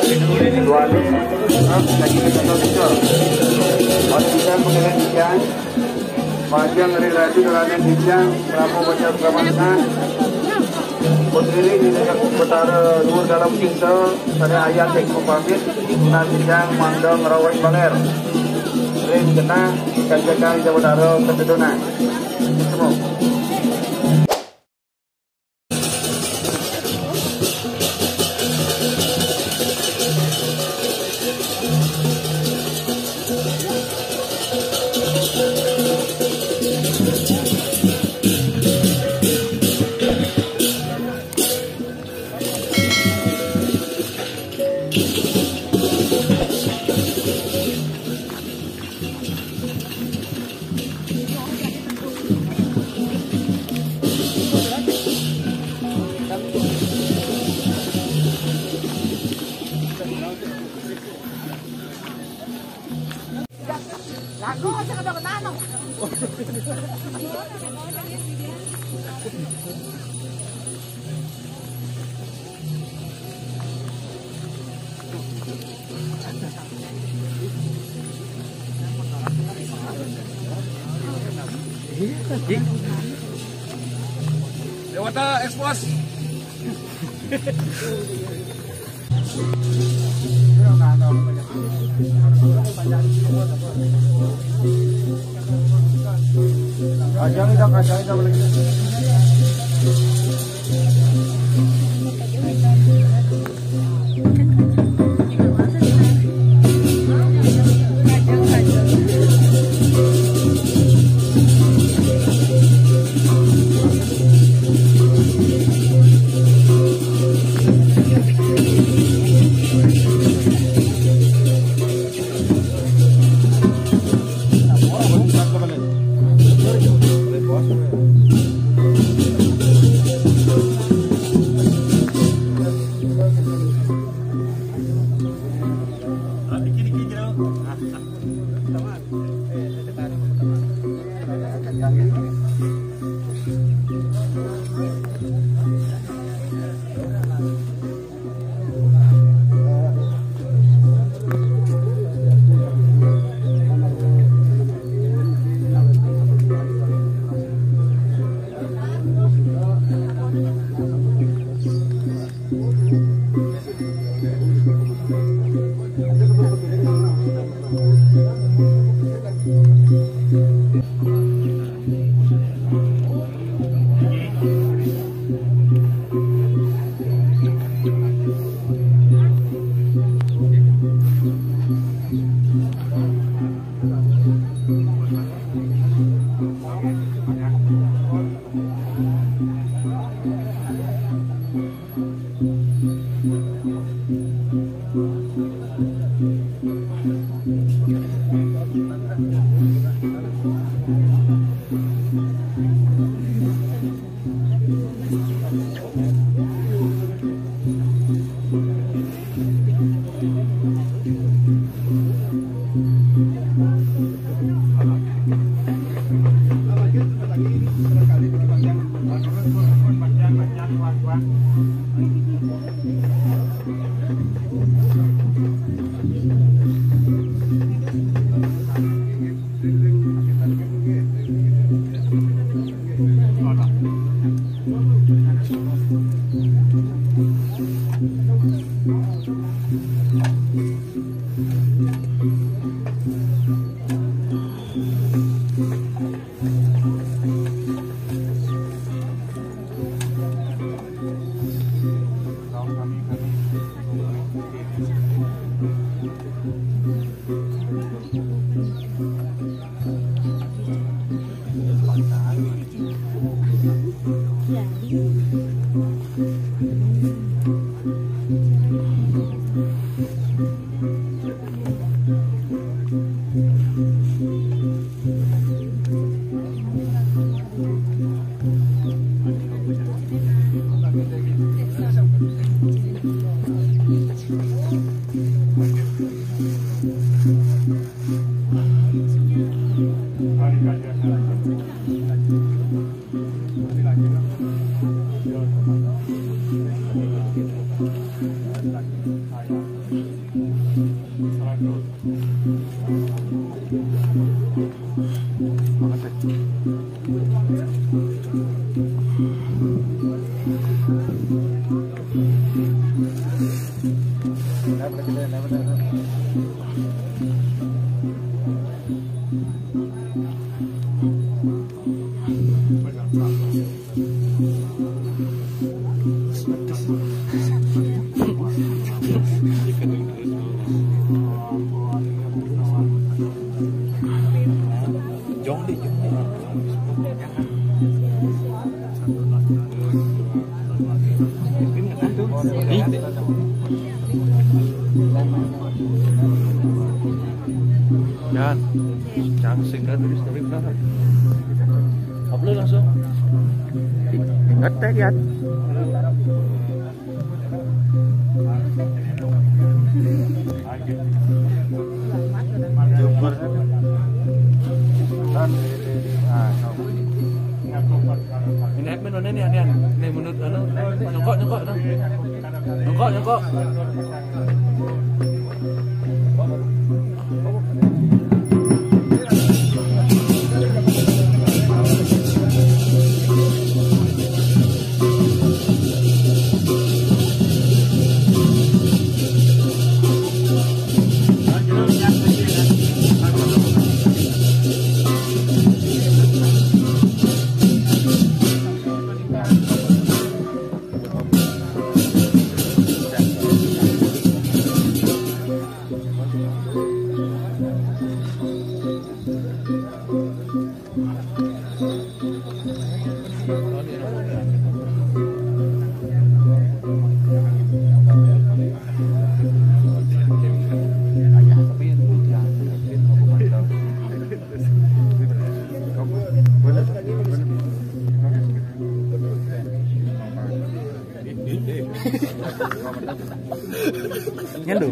Dualis, lagi kita tahu juga. Hospital pengelolaan Dijang, Panjang relasi kelana Dijang, Pramu Baca Pramantan, Putri di dekat Betara Luar dalam Cinta, saya ayat Eko pamit, Guna Dijang, Mandang, Rawai Baler, Ring Kena, Kajakan di Betara Ketedunan. Semua. Lagu saya dapat tanam. Dewata ekspos. Kajang lagi. Yan, cangsing kan tulis story benar. Upload langsung. Ingat deh lihat. Ini admin mana ni Anian? Ini menurut anu nyongkok dah. Nyongkok. Nyandu.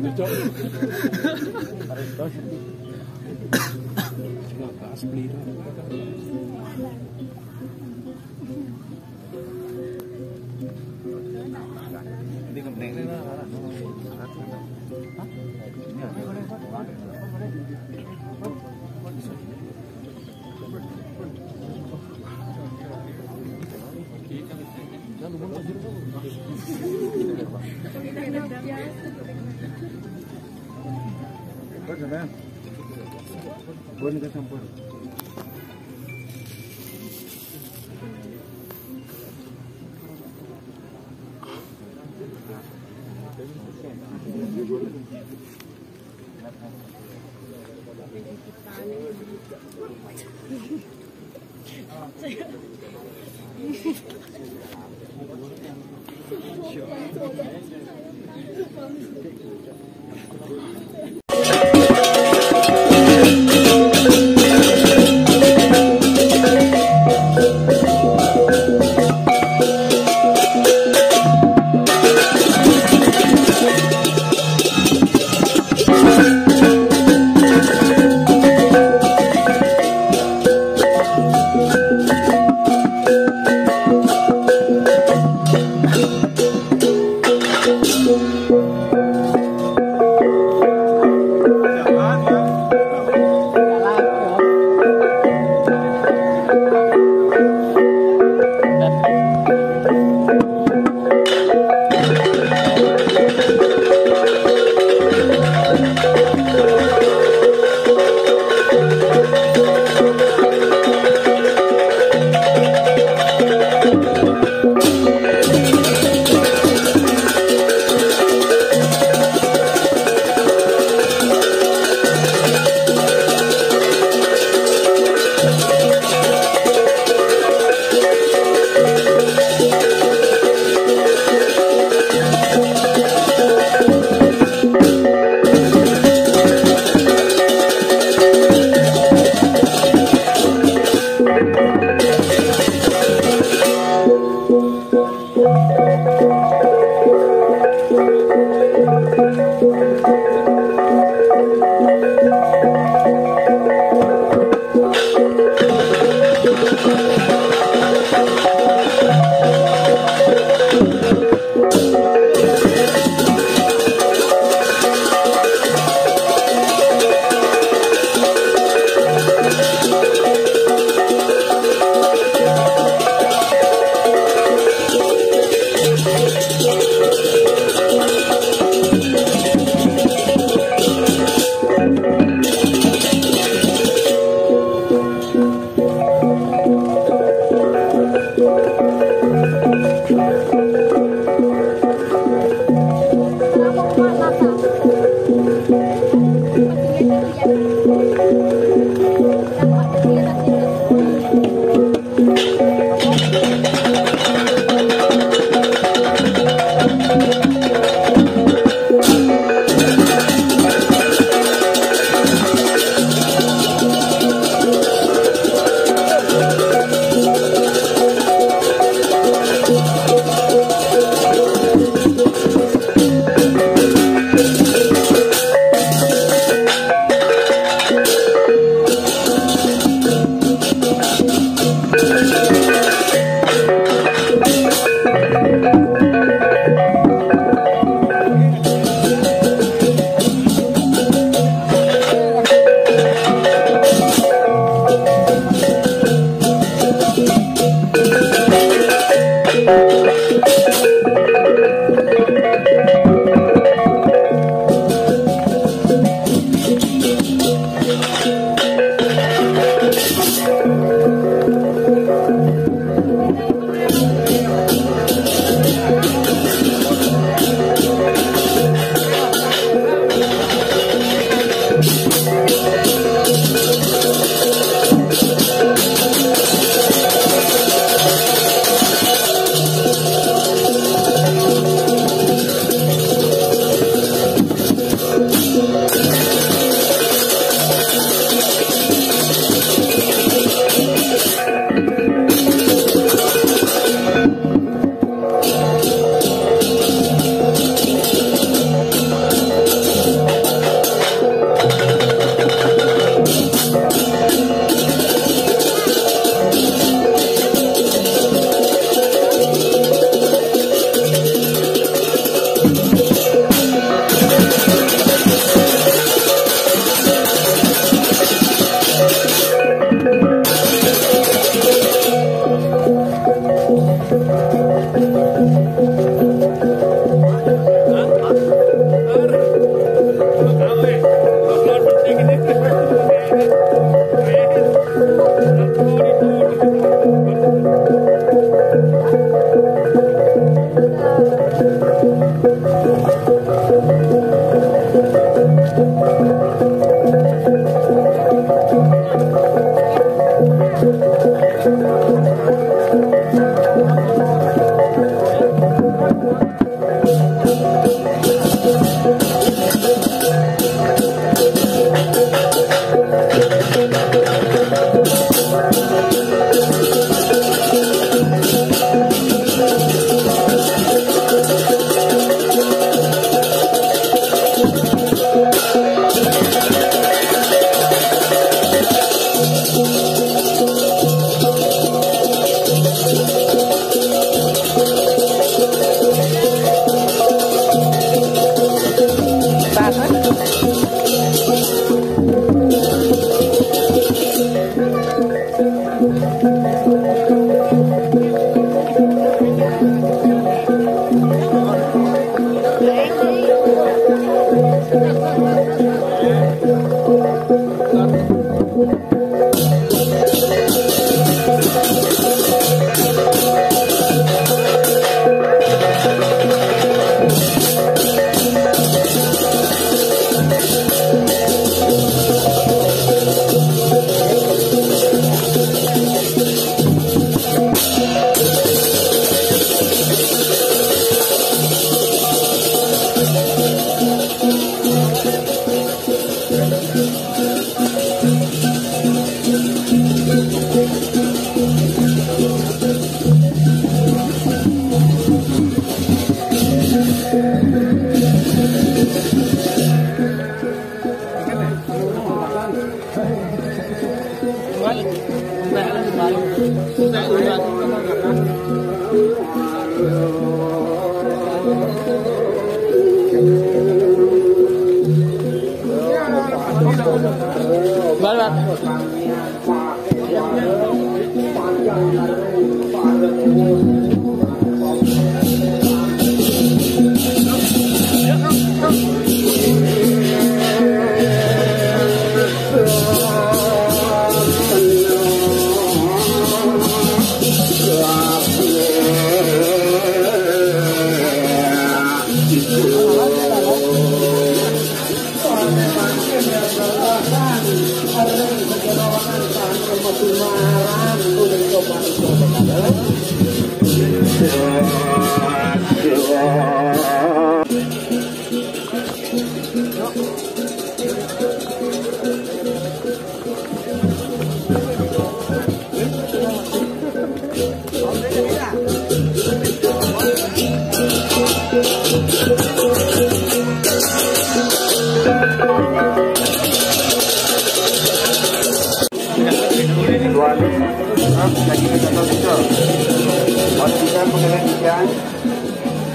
Bukan ke campur.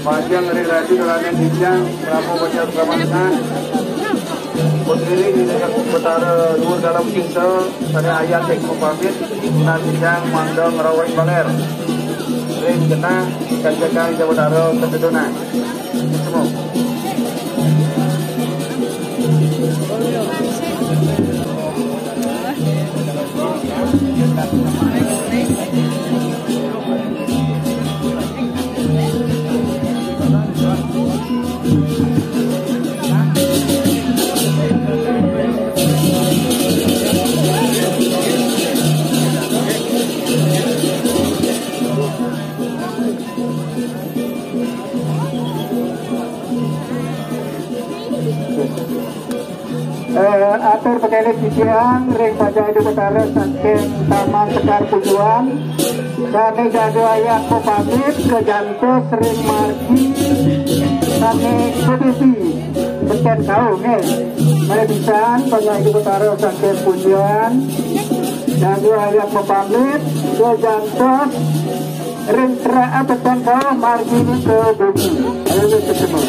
Panjang dari Rati Kelanen Hijang, Pramu Baca Pramantan, Putri di Dekat Betara Luar Dalam Cinta, Sada Ayat Tekmo Pamit, Nan Hijang, Mandang Rawai Baler, Ring Kena, Kanjakan Jawa Betara Keduduna. Semua. Atur pekelit sisian ring pajak itu betara saking taman sekar tujuan kami jadu ayat pamit ke jantos ring margi kami kondisi beken kau nih mari bisa pajak itu betara saking tujuan jadu ayat pamit ke jantos ring terak beken kau margi ke bumi. Ayo ketemu.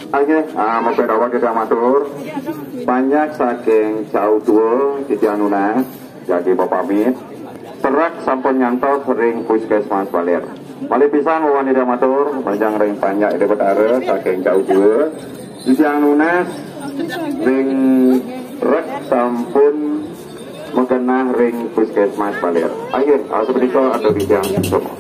Oke, beberapa kita matur banyak saking jauh tua di Janunas jadi pamit serak sampun nyantos ring puskesmas Baler. Malih pisan wanita matur panjang ring panjang ide betara saking jauh tua di Janunas ring rek sampun mengenah ring puskesmas Baler. Akhir seperti itu ada bijang semua.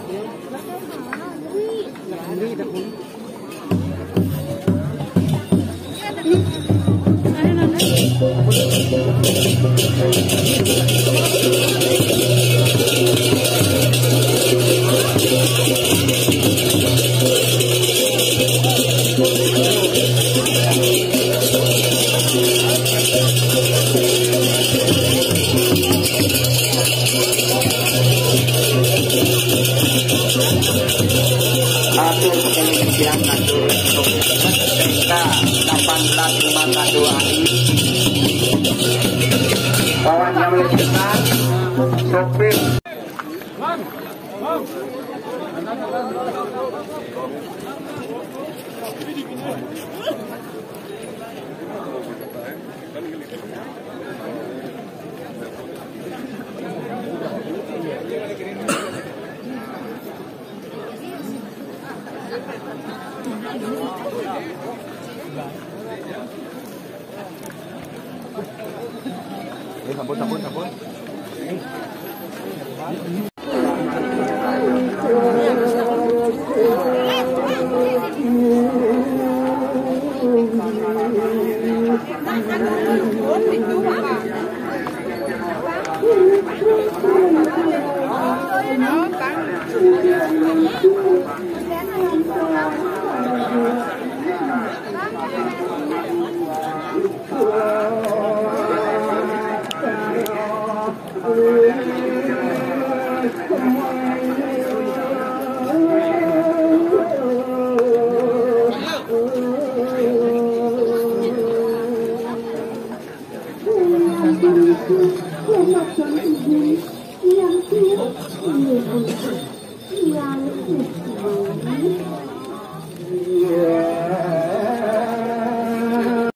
Atur pekerjaan atur kita 1852 kawan yang kita sopir Sampun. yang